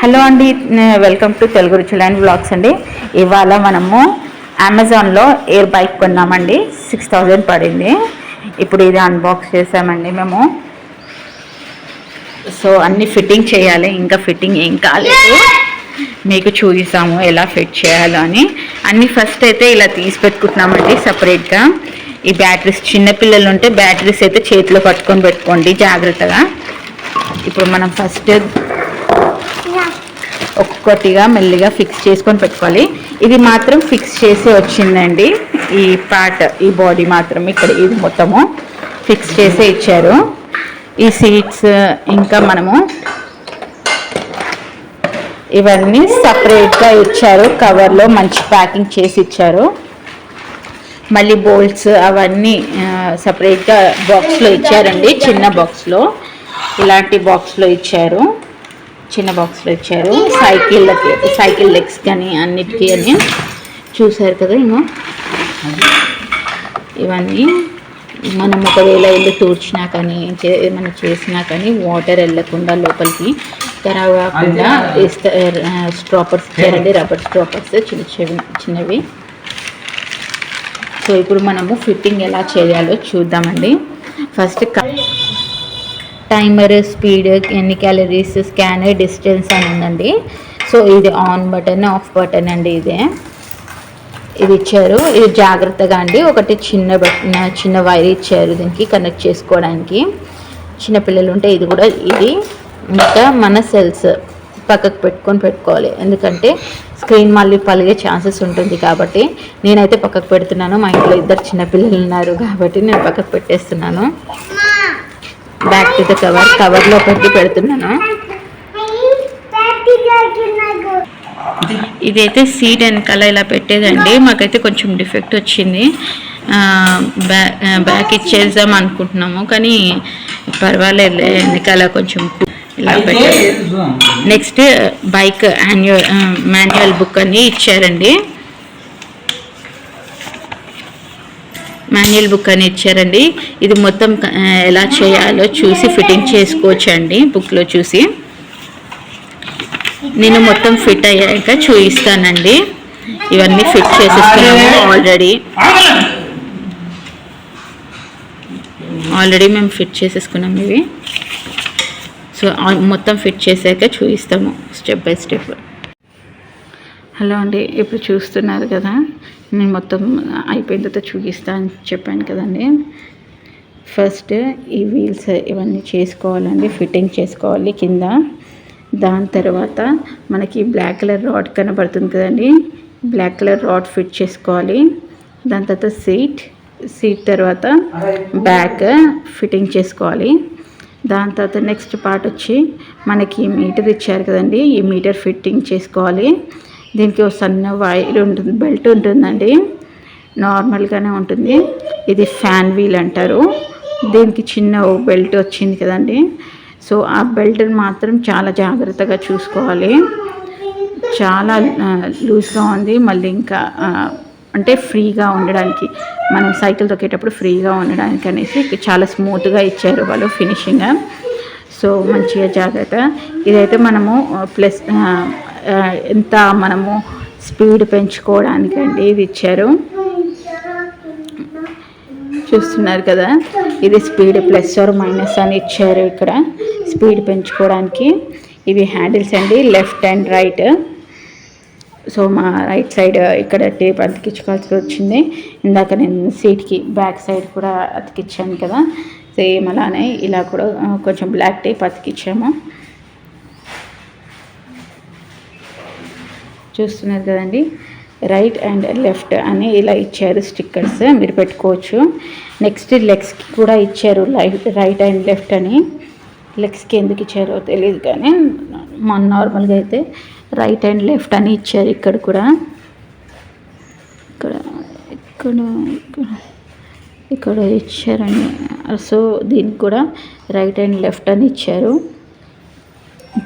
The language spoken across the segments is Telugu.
హలో అండి, వెల్కమ్ టు తెలుగు రుచులు అండ్ వ్లాగ్స్ అండి. ఇవాళ మనము అమెజాన్లో ఎయిర్ బైక్ కొన్నామండి. 6000 పడింది. ఇప్పుడు ఇది అన్బాక్స్ చేసామండి మేము. సో అన్నీ ఫిట్టింగ్ చేయాలి, ఇంకా ఫిట్టింగ్ ఏం కాలేదు. మీకు చూపిస్తాము ఎలా ఫిట్ చేయాలో అని. అన్నీ ఫస్ట్ అయితే ఇలా తీసి పెట్టుకుంటున్నామండి సపరేట్గా. ఈ బ్యాటరీస్, చిన్నపిల్లలు ఉంటే బ్యాటరీస్ అయితే చేతిలో పట్టుకొని పెట్టుకోండి జాగ్రత్తగా. ఇప్పుడు మనం ఫస్ట్ ఒక్కొక్కటిగా మెల్లిగా ఫిక్స్ చేసుకొని పెట్టుకోవాలి. ఇది మాత్రం ఫిక్స్ చేసి వచ్చిందండి. ఈ పార్ట్, ఈ బాడీ మాత్రం ఇక్కడ ఇది మొత్తము ఫిక్స్ చేసే ఇచ్చారు. ఈ సీట్స్ ఇంకా మనము ఇవన్నీ సపరేట్గా ఇచ్చారు. కవర్లో మంచి ప్యాకింగ్ చేసి ఇచ్చారు. మళ్ళీ బోల్ట్స్ అవన్నీ సపరేట్గా బాక్స్లో ఇచ్చారండి. చిన్న బాక్స్లో, ఇలాంటి బాక్స్లో ఇచ్చారు. చిన్న బాక్స్లో ఇచ్చారు. సైకిల్ లెగ్స్ కానీ అన్నిటికీ అని చూసారు కదా. ఇంకా ఇవన్నీ మనం ఒకవేళ ఇల్లు తూర్చినా కానీ ఏమైనా చేసినా కానీ వాటర్ వెళ్ళకుండా లోపలికి ఖరాబ్ కాకుండా స్ట్రాపర్స్ ఇచ్చారండి. రబ్బర్ స్ట్రాపర్స్ చిన్నవి. సో ఇప్పుడు మనము ఫిట్టింగ్ ఎలా చేయాలో చూద్దామండి. ఫస్ట్ టైమర్, స్పీడ్, ఎన్ని క్యాలరీస్, స్కానర్, డిస్టెన్స్ అని ఉందండి. సో ఇది ఆన్ బటన్, ఆఫ్ బటన్ అండి. ఇది ఇచ్చారు. ఇది జాగ్రత్తగా అండి. ఒకటి చిన్న వైర్ ఇచ్చారు దీనికి కనెక్ట్ చేసుకోవడానికి. చిన్నపిల్లలు ఉంటే ఇది కూడా, ఇది ఇంకా మన సెల్స్ పక్కకు పెట్టుకోవాలి. ఎందుకంటే స్క్రీన్ మళ్ళీ పలిగే ఛాన్సెస్ ఉంటుంది కాబట్టి నేనైతే పక్కకు పెడుతున్నాను. మా ఇంట్లో 2 చిన్నపిల్లలు ఉన్నారు కాబట్టి నేను పక్కకు పెట్టేస్తున్నాను. బ్యాక్ టు ద కవర్లో పెడుతున్నాను. ఇదైతే సీట్ వెనకాల ఇలా పెట్టేదండి. మాకైతే కొంచెం డిఫెక్ట్ వచ్చింది. బ్యాక్ ఇచ్చేద్దాం అనుకుంటున్నాము కానీ పర్వాలేదు, వెనకాల కొంచెం ఇలా పెట్టారు. నెక్స్ట్ బైక్ మాన్యువల్ బుక్ అని ఇచ్చారండి. మాన్యువల్ బుక్ అని ఇచ్చారండి. ఇది మొత్తం ఎలా చేయాలో చూసి ఫిట్టింగ్ చేసుకోవచ్చు అండి. బుక్లో చూసి నేను మొత్తం ఫిట్ అయ్యాక చూపిస్తానండి. ఇవన్నీ ఫిట్ చేసేసుకున్నాము ఆల్రెడీ మేము ఫిట్ చేసేసుకున్నాము ఇవి. సో మొత్తం ఫిట్ చేసాక చూపిస్తాము స్టెప్ బై స్టెప్. హలో అండి, ఇప్పుడు చూస్తున్నారు కదా, నేను మొత్తం అయిపోయిన తర్వాత చూపిస్తా అని చెప్పాను కదండి. ఫస్ట్ ఈ వీల్స్ ఇవన్నీ చేసుకోవాలండి, ఫిట్టింగ్ చేసుకోవాలి కింద. దాని తర్వాత మనకి బ్లాక్ కలర్ రాడ్ కనబడుతుంది కదండి, బ్లాక్ కలర్ రాడ్ ఫిట్ చేసుకోవాలి. దాని తర్వాత సీట్ తర్వాత బ్యాక్ ఫిట్టింగ్ చేసుకోవాలి. దాని తర్వాత నెక్స్ట్ పార్ట్ వచ్చి మనకి మీటర్ ఇచ్చారు కదండి, ఈ మీటర్ ఫిట్టింగ్ చేసుకోవాలి. దీనికి ఒక సన్న వైర్ ఉంటుంది, బెల్ట్ ఉంటుందండి, నార్మల్గానే ఉంటుంది. ఇది ఫ్యాన్ వీల్ అంటారు. దీనికి చిన్న బెల్ట్ వచ్చింది కదండి. సో ఆ బెల్ట్ని మాత్రం చాలా జాగ్రత్తగా చూసుకోవాలి. చాలా లూజ్గా ఉంది. మళ్ళీ ఇంకా అంటే ఫ్రీగా ఉండడానికి, మనం సైకిల్ తొక్కేటప్పుడు ఫ్రీగా ఉండడానికి అనేసి చాలా స్మూత్గా ఇచ్చారు వాళ్ళు ఫినిషింగ్. సో మంచిగా జాగ్రత్త. ఇదైతే మనము ప్లస్ ఎంత మనము స్పీడ్ పెంచుకోవడానికి అండి ఇది ఇచ్చారు. చూస్తున్నారు కదా, ఇది స్పీడ్ ప్లస్ ఆర్ మైనస్ అని ఇచ్చారు ఇక్కడ స్పీడ్ పెంచుకోవడానికి. ఇవి హ్యాండిల్స్ అండి, లెఫ్ట్ అండ్ రైట్. సో మా రైట్ సైడ్ ఇక్కడ టేప్ అతికించుకోవాల్సి వచ్చింది. ఇందాక నేను సీట్కి బ్యాక్ సైడ్ కూడా అతికించాను కదా, సేమ్ అలానే ఇలా కూడా కొంచెం బ్లాక్ టేప్ అతికించాము. చూస్తున్నారు కదండి, రైట్ అండ్ లెఫ్ట్ అని ఇలా ఇచ్చారు స్టిక్కర్స్, మీరు పెట్టుకోవచ్చు. నెక్స్ట్ లెగ్స్కి కూడా ఇచ్చారు రైట్ అండ్ లెఫ్ట్ అని. లెగ్స్కి ఎందుకు ఇచ్చారో తెలియదు కానీ మన నార్మల్గా అయితే రైట్ అండ్ లెఫ్ట్ అని ఇచ్చారు. ఇక్కడ కూడా ఇక్కడ ఇచ్చారండి. సో దీనికి కూడా రైట్ అండ్ లెఫ్ట్ అని ఇచ్చారు.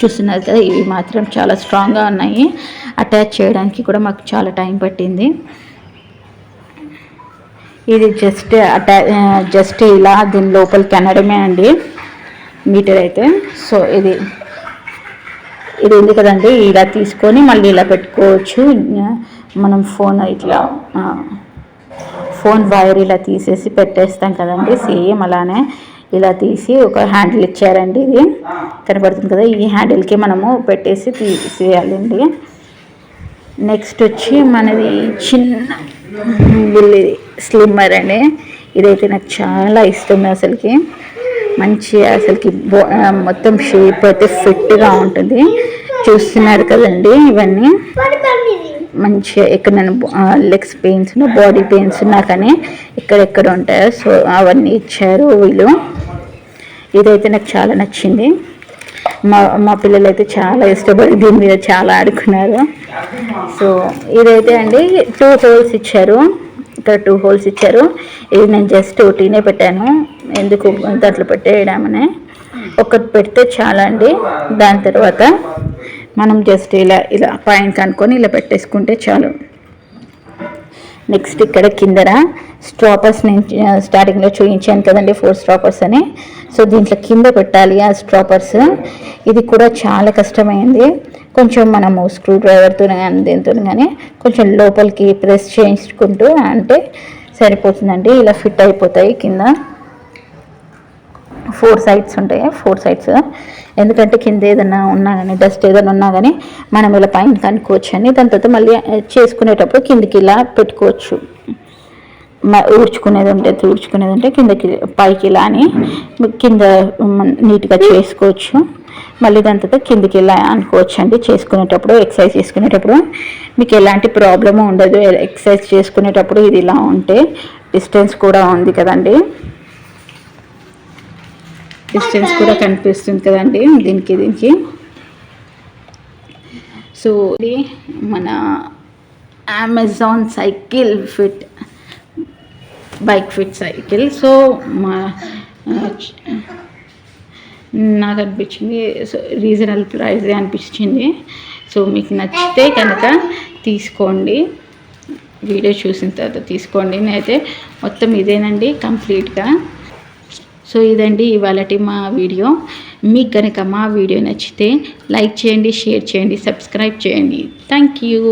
చూస్తున్నారు కదా, ఇవి మాత్రం చాలా స్ట్రాంగ్గా ఉన్నాయి. అటాచ్ చేయడానికి కూడా మాకు చాలా టైం పట్టింది. ఇది జస్ట్ ఇలా దీని లోపలికి అనడమే అండి మీటర్ అయితే. సో ఇది ఇది ఉంది కదండి, ఇలా తీసుకొని మళ్ళీ ఇలా పెట్టుకోవచ్చు. మనం ఫోన్ వైర్ ఇలా తీసేసి పెట్టేస్తాం కదండి, సేమ్ అలానే ఇలా తీసి ఒక హ్యాండిల్ ఇచ్చారండి. ఇది కనబడుతుంది కదా, ఈ హ్యాండిల్కి మనము పెట్టేసి తీసేయాలండి. నెక్స్ట్ వచ్చి మనది చిన్న స్లిమ్మర్ అండి. ఇదైతే నాకు చాలా ఇష్టం అసలుకి. అసలుకి మొత్తం షేప్ అయితే ఫిట్గా ఉంటుంది. చూస్తున్నారు కదండి, ఇవన్నీ మంచిగా ఎక్కడైనా లెగ్స్ పెయిన్స్ బాడీ పెయిన్స్ ఉన్నా కానీ ఎక్కడెక్కడ ఉంటాయో సో అవన్నీ ఇచ్చారు వీళ్ళు. ఇదైతే నాకు చాలా నచ్చింది. మా పిల్లలు అయితే చాలా ఇష్టపడి దీని మీద చాలా ఆడుకున్నారు. సో ఇదైతే అండి 2 హోల్స్ ఇచ్చారు, ఇక్కడ 2 హోల్స్ ఇచ్చారు. ఇది నేను జస్ట్ ఒకటినే పెట్టాను, ఎందుకు దాంట్లో పెట్టేయడామని. ఒకటి పెడితే చాలా అండి. దాని తర్వాత మనం జస్ట్ ఇలా పైన కనుక్కొని ఇలా పెట్టేసుకుంటే చాలు. నెక్స్ట్ ఇక్కడ కిందన స్ట్రాపర్స్ నేను స్టార్టింగ్లో చూపించాను కదండి, 4 స్ట్రాపర్స్ అని. సో దీంట్లో కింద పెట్టాలి ఆ స్ట్రాపర్స్. ఇది కూడా చాలా కష్టమైంది. కొంచెం మనము స్క్రూ డ్రైవర్తో కానీ దీంతో కానీ కొంచెం లోపలికి ప్రెస్ చేయించుకుంటూ అంటే సరిపోతుందండి. ఇలా ఫిట్ అయిపోతాయి. కింద 4 సైడ్స్ ఉంటాయి, 4 సైడ్స్. ఎందుకంటే కింద ఏదైనా ఉన్నా కానీ డస్ట్ ఏదైనా ఉన్నా కానీ మనం ఇలా పైన కనుక్కోవచ్చు అని. దాని తర్వాత మళ్ళీ చేసుకునేటప్పుడు కిందికి ఇలా పెట్టుకోవచ్చు. తుడుచుకునేది ఉంటే కిందకి పైకి ఇలా అని కింద నీట్గా చేసుకోవచ్చు. మళ్ళీ దాని తర్వాత కిందికి ఇలా అనుకోవచ్చు అండి. చేసుకునేటప్పుడు ఎక్సర్సైజ్ చేసుకునేటప్పుడు మీకు ఎలాంటి ప్రాబ్లము ఉండదు. ఎక్సర్సైజ్ చేసుకునేటప్పుడు ఇది ఇలా ఉంటే డిస్టెన్స్ కూడా ఉంది కదండి, డిస్టెన్స్ కూడా కనిపిస్తుంది కదండి దీనికి. సో ఇది మన Amazon cycle fit bike fit cycle. So నాకు అనిపించింది రీజనబుల్ ప్రైజే అనిపించింది. సో మీకు నచ్చితే కనుక తీసుకోండి, వీడియో చూసిన తర్వాత తీసుకోండి. నేనైతే మొత్తం ఇదేనండి కంప్లీట్గా. సో ఇదండి ఇవాళటి మా వీడియో. మీకు కనుక మా వీడియో నచ్చితే లైక్ చేయండి, షేర్ చేయండి, సబ్స్క్రైబ్ చేయండి. Thank you.